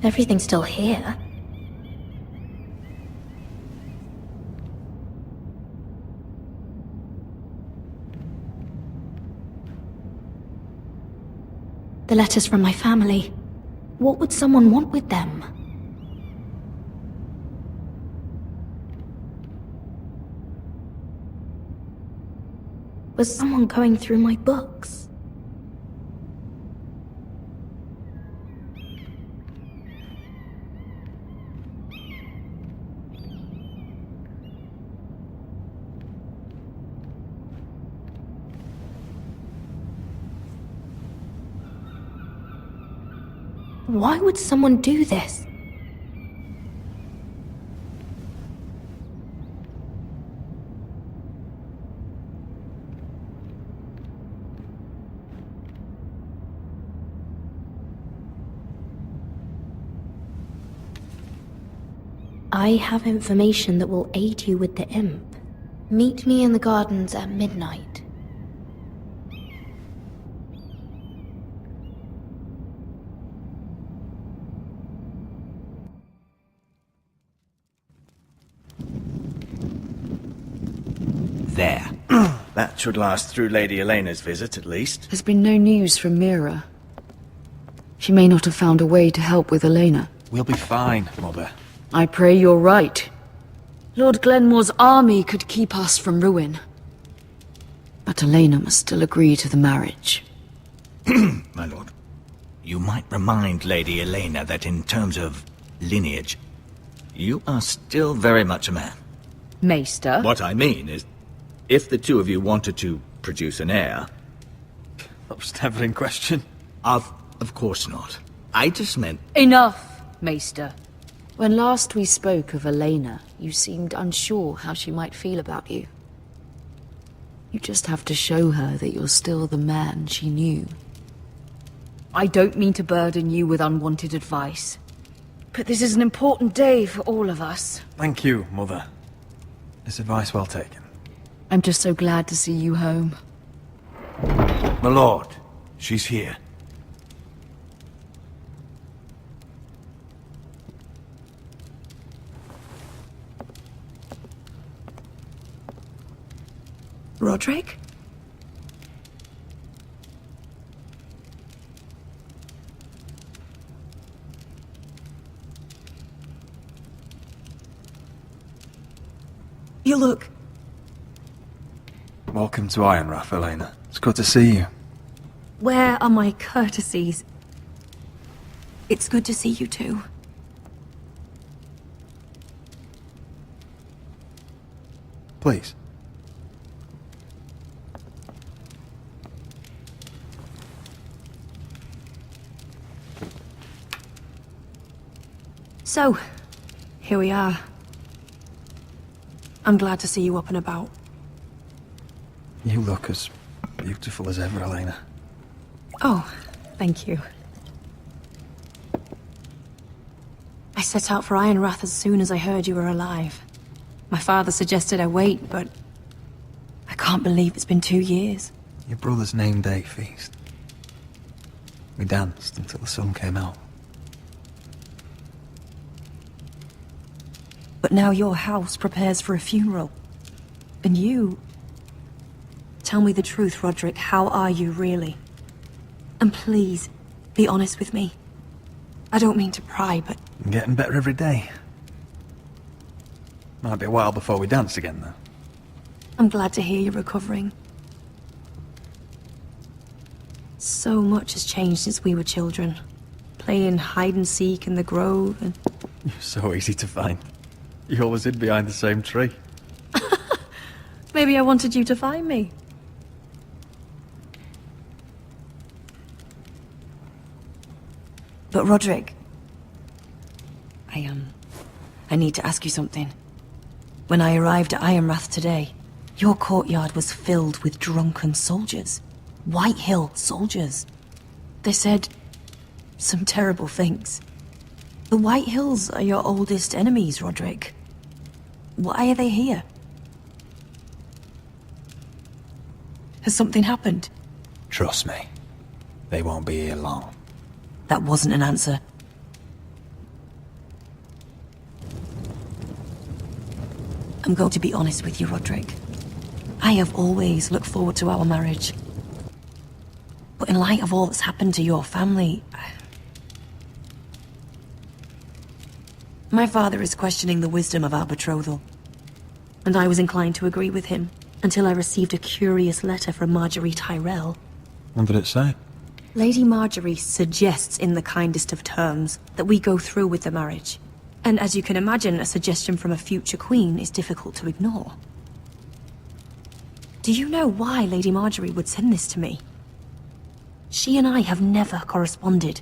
everything's still here. The letters from my family. What would someone want with them? Was someone going through my books? Why would someone do this? I have information that will aid you with the imp. Meet me in the gardens at midnight. There. That should last through Lady Elena's visit, at least. There's been no news from Mira. She may not have found a way to help with Elena. We'll be fine, Mother. I pray you're right. Lord Glenmore's army could keep us from ruin. But Elena must still agree to the marriage. My lord, you might remind Lady Elena that in terms of lineage, you are still very much a man. Maester? What I mean is, if the two of you wanted to produce an heir... That was never in question. Of course not. I just meant... Enough, Maester. When last we spoke of Elena, you seemed unsure how she might feel about you. You just have to show her that you're still the man she knew. I don't mean to burden you with unwanted advice, but this is an important day for all of us. Thank you, Mother. This advice well taken. I'm just so glad to see you home. My lord, she's here. Roderick? You look... Welcome to Ironrath, Elena. It's good to see you. Where are my courtesies? It's good to see you too. Please. So, here we are. I'm glad to see you up and about. You look as beautiful as ever, Elena. Oh, thank you. I set out for Ironrath as soon as I heard you were alive. My father suggested I wait, but I can't believe it's been 2 years. Your brother's name day feast. We danced until the sun came out. But now your house prepares for a funeral. And you... Tell me the truth, Roderick. How are you, really? And please, be honest with me. I don't mean to pry, but... I'm getting better every day. Might be a while before we dance again, though. I'm glad to hear you're recovering. So much has changed since we were children. Playing hide-and-seek in the grove and... You're so easy to find. You always hid behind the same tree. Maybe I wanted you to find me. But Roderick... I need to ask you something. When I arrived at Ironrath today, your courtyard was filled with drunken soldiers. Whitehill soldiers. They said some terrible things. The Whitehills are your oldest enemies, Roderick. Why are they here? Has something happened? Trust me. They won't be here long. That wasn't an answer. I'm going to be honest with you, Roderick. I have always looked forward to our marriage. But in light of all that's happened to your family... My father is questioning the wisdom of our betrothal. And I was inclined to agree with him, until I received a curious letter from Margaery Tyrell. What did it say? Lady Margaery suggests in the kindest of terms that we go through with the marriage. And as you can imagine, a suggestion from a future queen is difficult to ignore. Do you know why Lady Margaery would send this to me? She and I have never corresponded.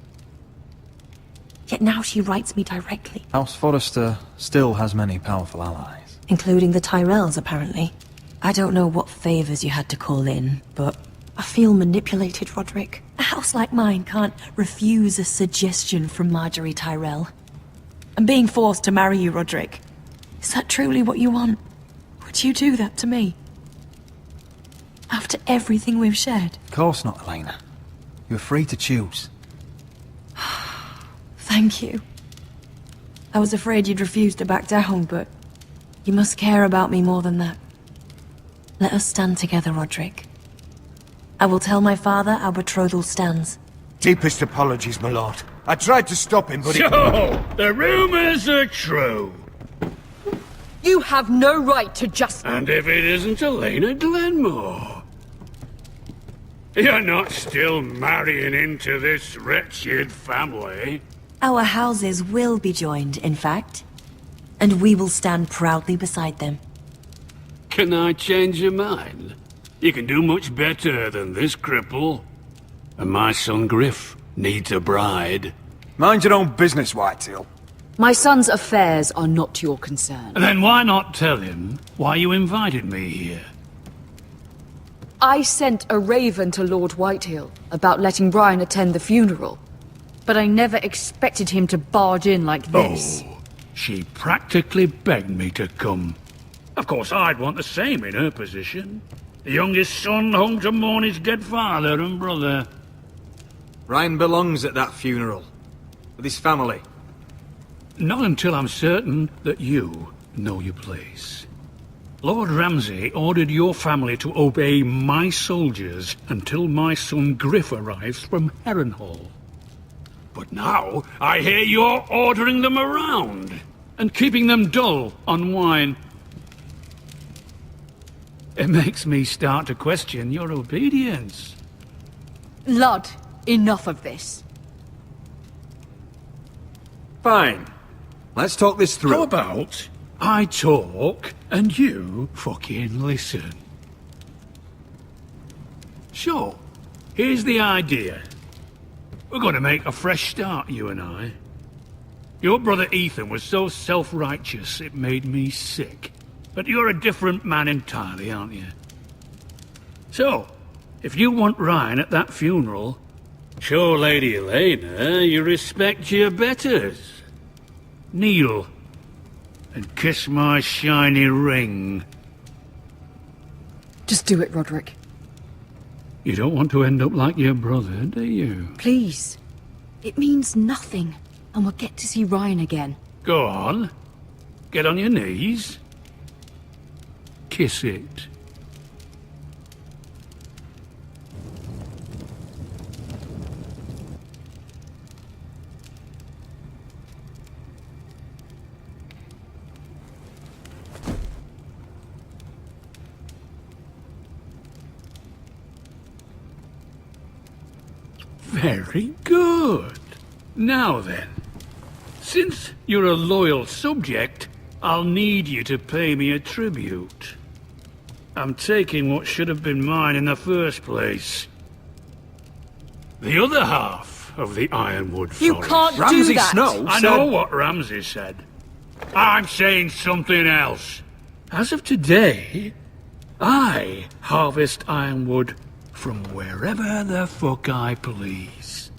Yet now she writes me directly. House Forrester still has many powerful allies. Including the Tyrells, apparently. I don't know what favors you had to call in, but I feel manipulated, Roderick. A house like mine can't refuse a suggestion from Margaery Tyrell. I'm being forced to marry you, Roderick. Is that truly what you want? Would you do that to me? After everything we've shared? Of course not, Elena. You're free to choose. Thank you. I was afraid you'd refuse to back down, but you must care about me more than that. Let us stand together, Roderick. I will tell my father our betrothal stands. Deepest apologies, my lord. I tried to stop him, but So, the rumors are true. You have no right to just... And if it isn't Elena Glenmore? You're not still marrying into this wretched family? Our houses will be joined, in fact. And we will stand proudly beside them. Can I change your mind? You can do much better than this cripple. And my son Griff needs a bride. mind your own business, Whitehill. My son's affairs are not your concern. Then why not tell him why you invited me here? I sent a raven to Lord Whitehill about letting Brian attend the funeral. But I never expected him to barge in like this. Oh, she practically begged me to come. Of course, I'd want the same in her position. The youngest son home to mourn his dead father and brother. Ryan belongs at that funeral. With his family. Not until I'm certain that you know your place. Lord Ramsay ordered your family to obey my soldiers until my son Griff arrives from Harrenhal. But now, I hear you're ordering them around, and keeping them dull on wine. It makes me start to question your obedience. Lud, enough of this. Fine. Let's talk this through. How about I talk and you fucking listen? Sure. Here's the idea. We're going to make a fresh start, you and I. Your brother Ethan was so self-righteous it made me sick. But you're a different man entirely, aren't you? So, if you want Ryan at that funeral, show Lady Elena you respect your betters. Kneel and kiss my shiny ring. Just do it, Roderick. You don't want to end up like your brother, do you? Please. It means nothing, and we'll get to see Ryan again. Go on. Get on your knees. Kiss it. Very good. Now then, since you're a loyal subject, I'll need you to pay me a tribute. I'm taking what should have been mine in the first place. The other half of the Ironwood Forest. You can't do Ramsay that! Snow I said... know what Ramsay said. I'm saying something else. As of today, I harvest ironwood from wherever the fuck I please.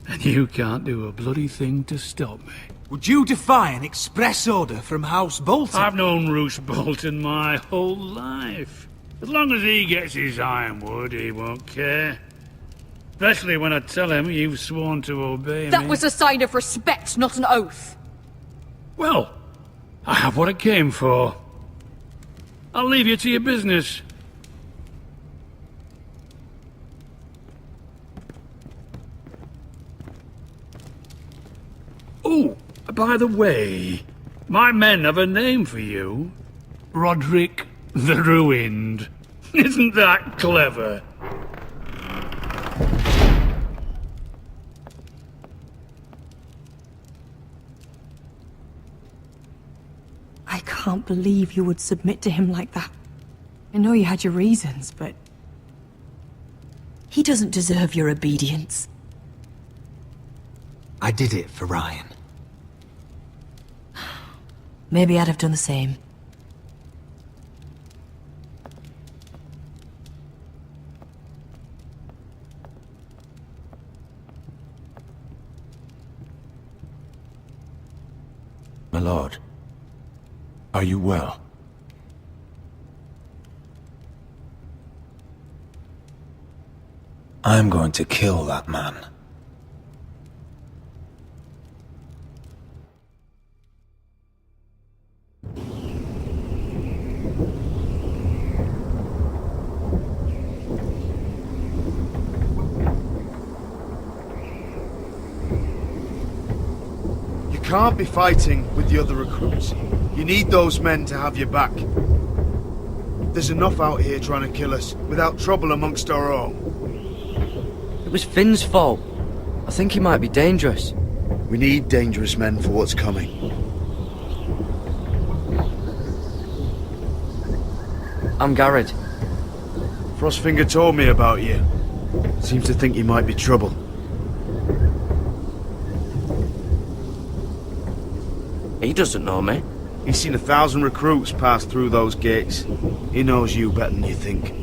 And you can't do a bloody thing to stop me. Would you defy an express order from House Bolton? I've known Roose Bolton my whole life. As long as he gets his ironwood, he won't care. Especially when I tell him you've sworn to obey me. That was a sign of respect, not an oath. Well, I have what I came for. I'll leave you to your business. Oh, by the way, my men have a name for you. Roderick the Ruined. Isn't that clever? I can't believe you would submit to him like that. I know you had your reasons, but... he doesn't deserve your obedience. I did it for Ryan. Maybe I'd have done the same. My lord, are you well? I'm going to kill that man. You can't be fighting with the other recruits. You need those men to have your back. There's enough out here trying to kill us, without trouble amongst our own. It was Finn's fault. I think he might be dangerous. We need dangerous men for what's coming. I'm Gared. Frostfinger told me about you. Seems to think you might be trouble. He doesn't know me. He's seen 1,000 recruits pass through those gates. He knows you better than you think.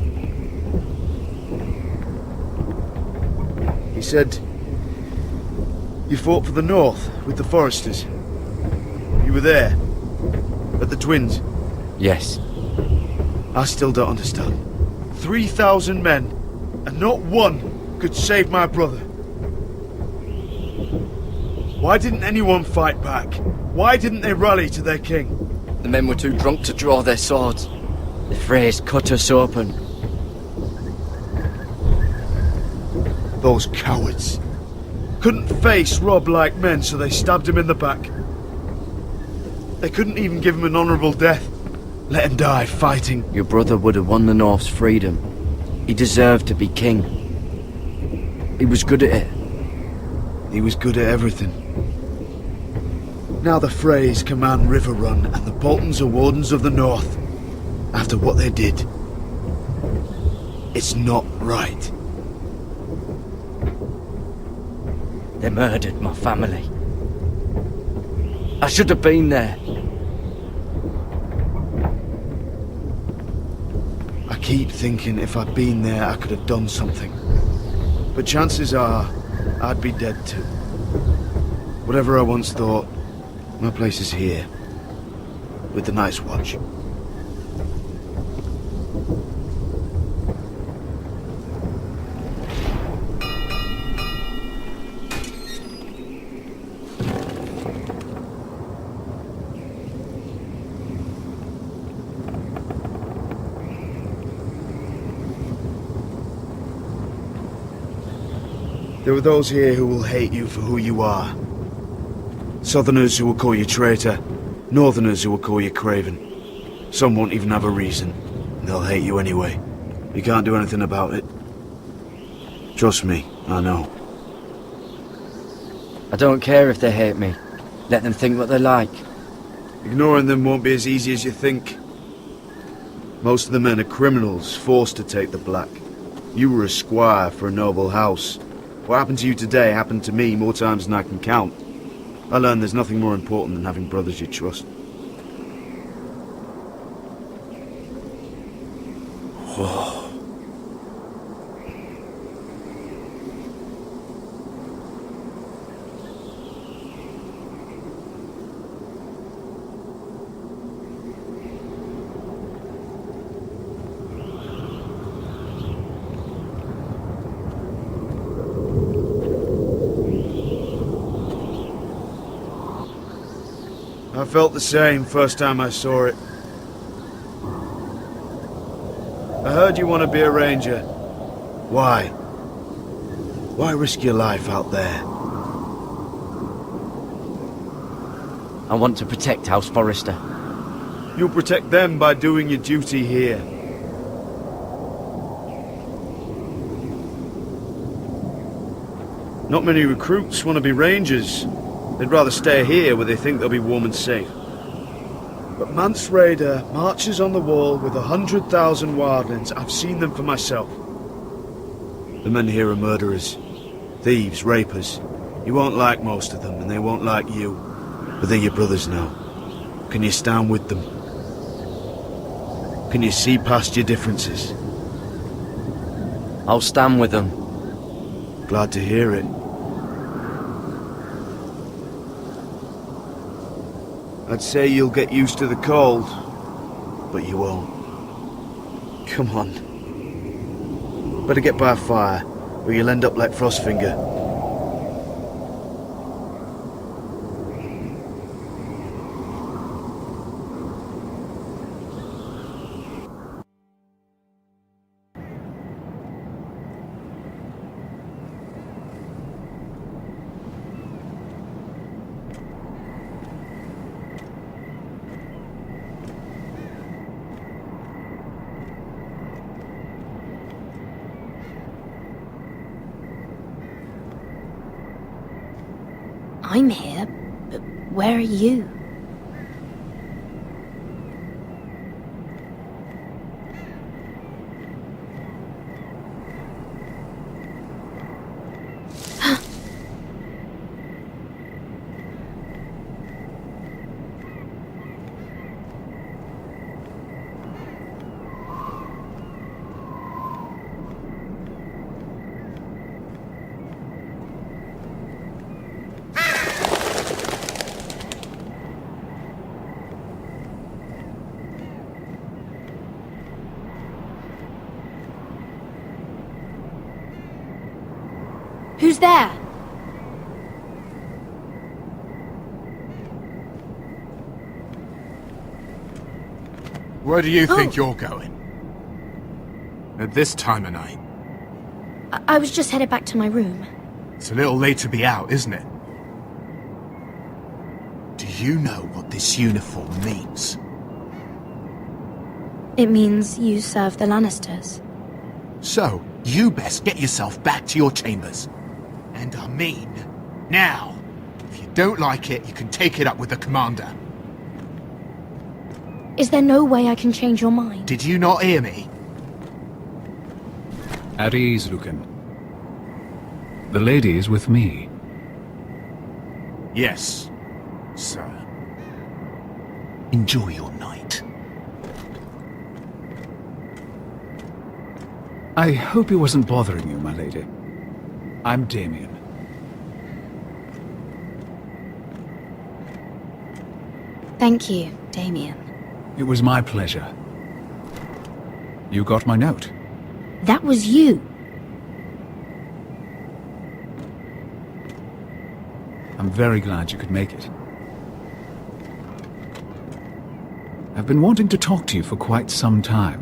He said you fought for the North with the Forresters. You were there, at the Twins. Yes. I still don't understand. 3,000 men, and not one could save my brother. Why didn't anyone fight back? Why didn't they rally to their king? The men were too drunk to draw their swords. The Freys cut us open. Those cowards. Couldn't face Robb like men, so they stabbed him in the back. They couldn't even give him an honourable death. Let him die fighting. Your brother would have won the North's freedom. He deserved to be king. He was good at it. He was good at everything. Now the Freys command Riverrun, and the Boltons are Wardens of the North. After what they did. It's not right. They murdered my family. I should have been there. I keep thinking if I'd been there, I could have done something. But chances are, I'd be dead too. Whatever I once thought, my place is here. With the Night's Watch. There are those here who will hate you for who you are. Southerners who will call you traitor, Northerners who will call you craven. Some won't even have a reason, and they'll hate you anyway. You can't do anything about it. Trust me, I know. I don't care if they hate me. Let them think what they like. Ignoring them won't be as easy as you think. Most of the men are criminals, forced to take the black. You were a squire for a noble house. What happened to you today happened to me more times than I can count. I learned there's nothing more important than having brothers you trust. I I felt the same first time I saw it. I heard you want to be a ranger. Why? Why risk your life out there? I want to protect House Forrester. You'll protect them by doing your duty here. Not many recruits want to be rangers. They'd rather stay here where they think they'll be warm and safe. But Mance Rayder marches on the wall with 100,000 wildlings. I've seen them for myself. The men here are murderers. Thieves, rapers. You won't like most of them, and they won't like you. But they're your brothers now. Can you stand with them? Can you see past your differences? I'll stand with them. Glad to hear it. I'd say you'll get used to the cold, but you won't. Come on. Better get by a fire, or you'll end up like Frostfinger. I'm here, but where are you? Who's there? Where do you think you're going? At this time of night? I was just headed back to my room. It's a little late to be out, isn't it? Do you know what this uniform means? It means you serve the Lannisters. So, you best get yourself back to your chambers. And I mean, now. If you don't like it, you can take it up with the commander. Is there no way I can change your mind? Did you not hear me? At ease, Lucan. The lady is with me. Yes, sir. Enjoy your night. I hope he wasn't bothering you, my lady. I'm Damien. Thank you, Damien. It was my pleasure. You got my note. That was you. I'm very glad you could make it. I've been wanting to talk to you for quite some time.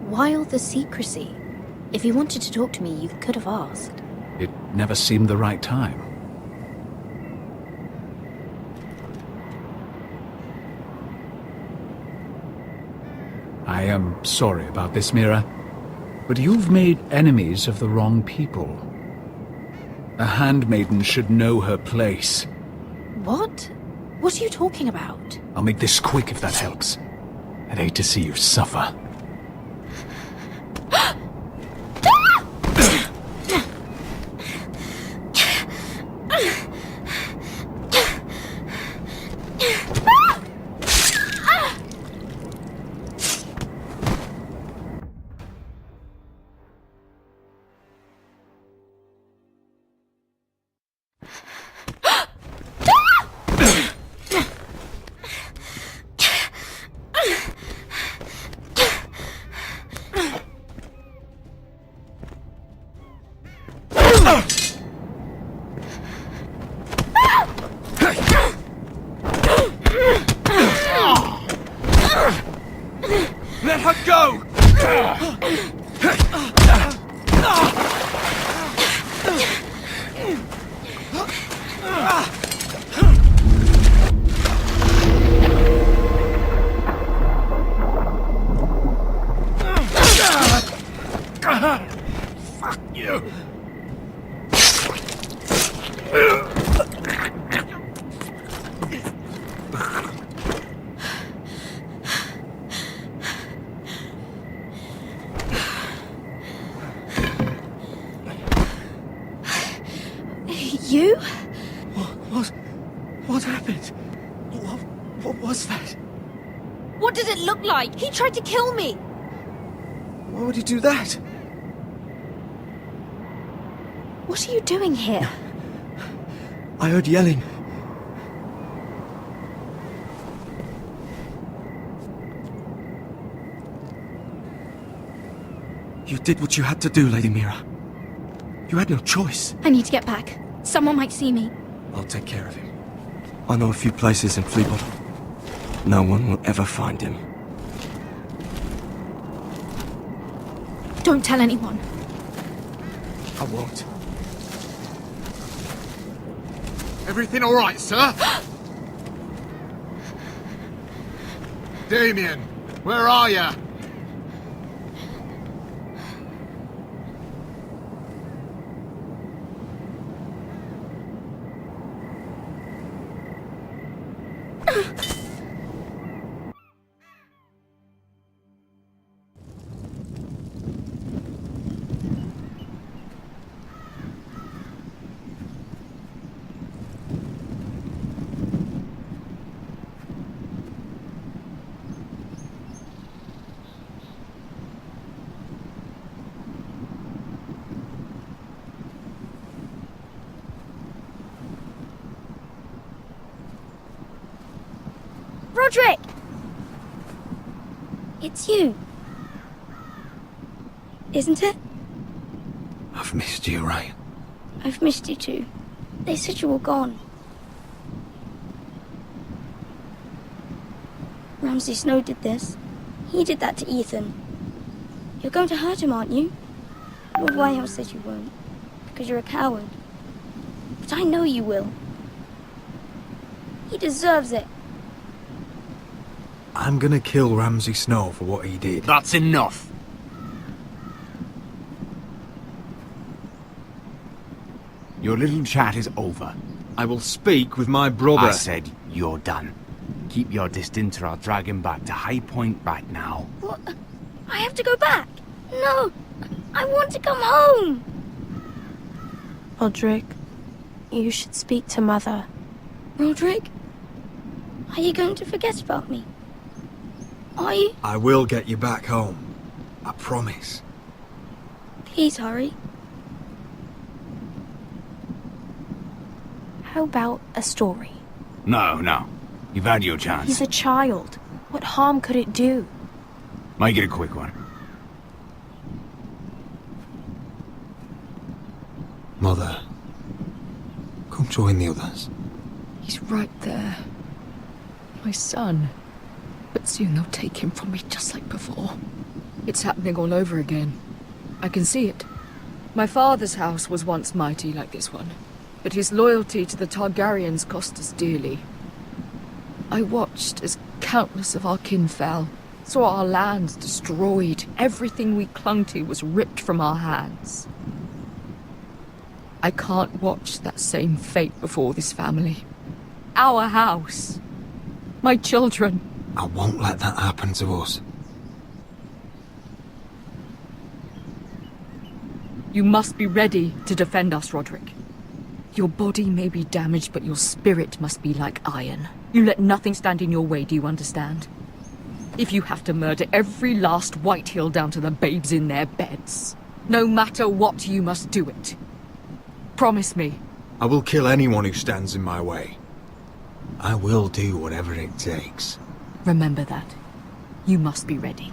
Why all the secrecy? If you wanted to talk to me, you could have asked. It never seemed the right time. I am sorry about this, Mira, but you've made enemies of the wrong people. A handmaiden should know her place. What? What are you talking about? I'll make this quick if that helps. I'd hate to see you suffer. Let her go! Fuck you! You? What happened? What was that? What did it look like? He tried to kill me! Why would he do that? What are you doing here? I heard yelling. You did what you had to do, Lady Mira. You had no choice. I need to get back. Someone might see me. I'll take care of him. I know a few places in Fleabottom. No one will ever find him. Don't tell anyone. I won't. Everything all right, sir? Damien, where are you? Roderick! It's you. Isn't it? I've missed you, right? I've missed you too. They said you were gone. Ramsay Snow did this. He did that to Ethan. You're going to hurt him, aren't you? Lord Whitehill says you won't, because you're a coward. But I know you will. He deserves it. I'm gonna kill Ramsay Snow for what he did. That's enough. Your little chat is over. I will speak with my brother. I said you're done. Keep your distance or I'll drag him back to High Point right now. What? I have to go back. No, I want to come home. Roderick, you should speak to Mother. Roderick, are you going to forget about me? Are you? I will get you back home. I promise. Please hurry. How about a story? No. You've had your chance. He's a child. What harm could it do? Make it a quick one. Mother, come join the others. He's right there. My son. But soon they'll take him from me just like before. It's happening all over again. I can see it. My father's house was once mighty like this one, but his loyalty to the Targaryens cost us dearly. I watched as countless of our kin fell, saw our lands destroyed, everything we clung to was ripped from our hands. I can't watch that same fate before this family. Our house. My children. I won't let that happen to us. You must be ready to defend us, Roderick. Your body may be damaged, but your spirit must be like iron. You let nothing stand in your way, do you understand? If you have to murder every last Whitehill down to the babes in their beds, no matter what, you must do it. Promise me. I will kill anyone who stands in my way. I will do whatever it takes. Remember that. You must be ready.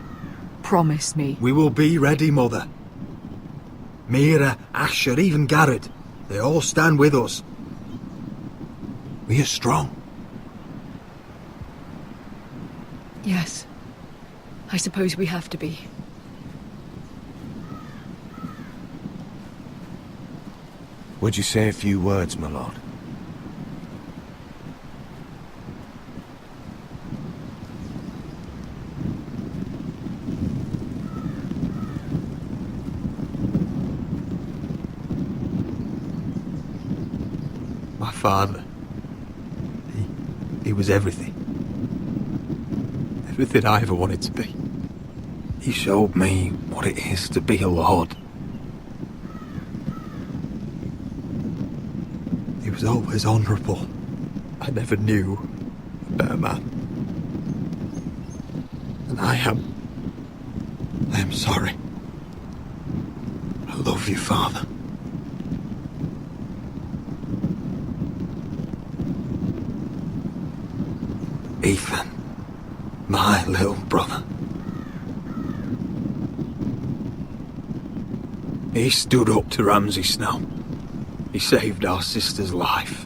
Promise me. We will be ready, Mother. Mira, Asher, even Gared. They all stand with us. We are strong. Yes. I suppose we have to be. Would you say a few words, my lord? My father. He was everything. Everything I ever wanted to be. He showed me what it is to be a lord. He was always honourable. I never knew a better man. And I am sorry. I love you, Father. Ethan, my little brother. He stood up to Ramsay Snow. He saved our sister's life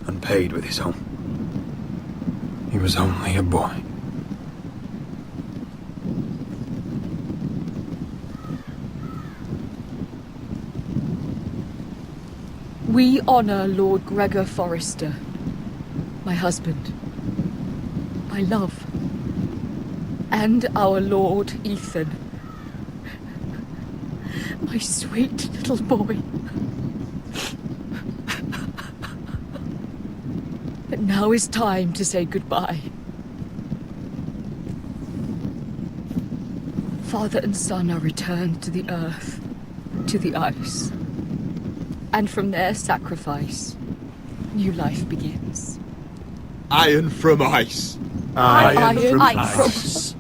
and paid with his own. He was only a boy. We honor Lord Gregor Forrester, my husband, my love, and our Lord Ethan, my sweet little boy. But now is time to say goodbye. Father and son are returned to the earth, to the ice. And from their sacrifice, new life begins. Iron from ice. Iron from ice.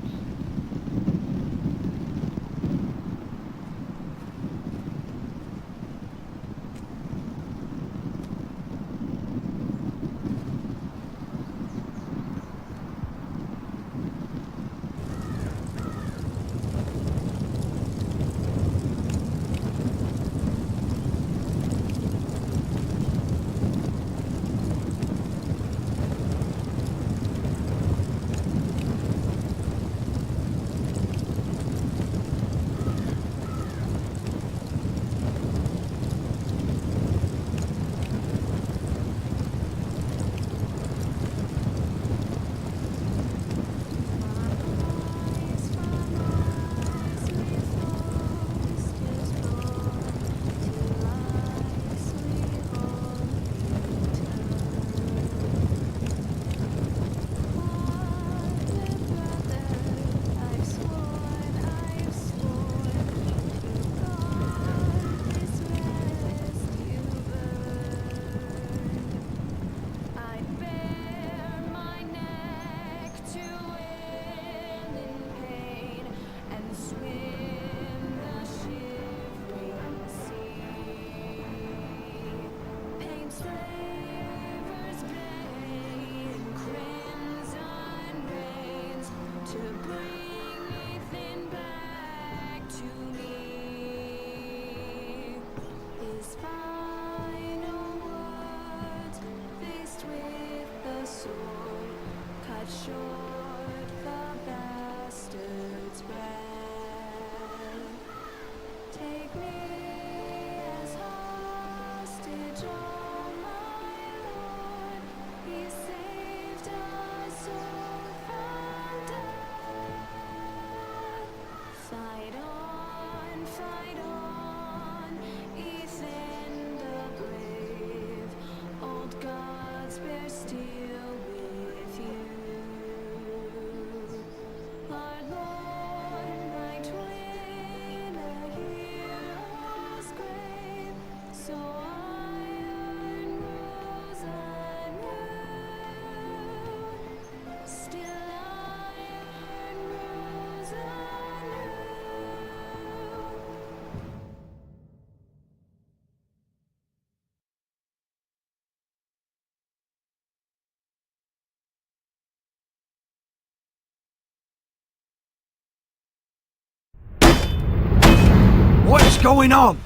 What is going on?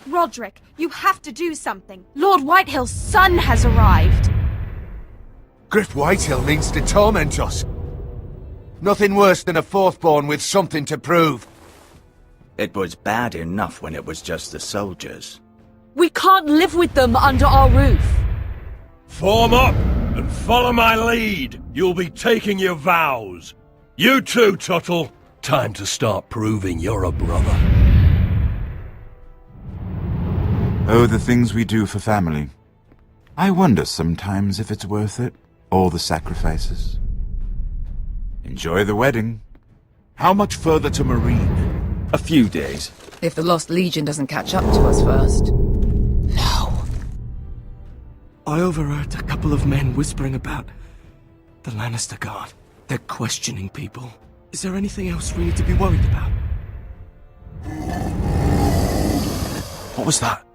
Roderick, you have to do something. Lord Whitehill's son has arrived. Griff Whitehill means to torment us. Nothing worse than a fourth-born with something to prove. It was bad enough when it was just the soldiers. We can't live with them under our roof. Form up and follow my lead. You'll be taking your vows. You too, Tuttle. Time to start proving you're a brother. Oh, the things we do for family. I wonder sometimes if it's worth it. All the sacrifices. Enjoy the wedding. How much further to Marine? A few days. If the Lost Legion doesn't catch up to us first. No. I overheard a couple of men whispering about the Lannister Guard. They're questioning people. Is there anything else we need to be worried about? What was that?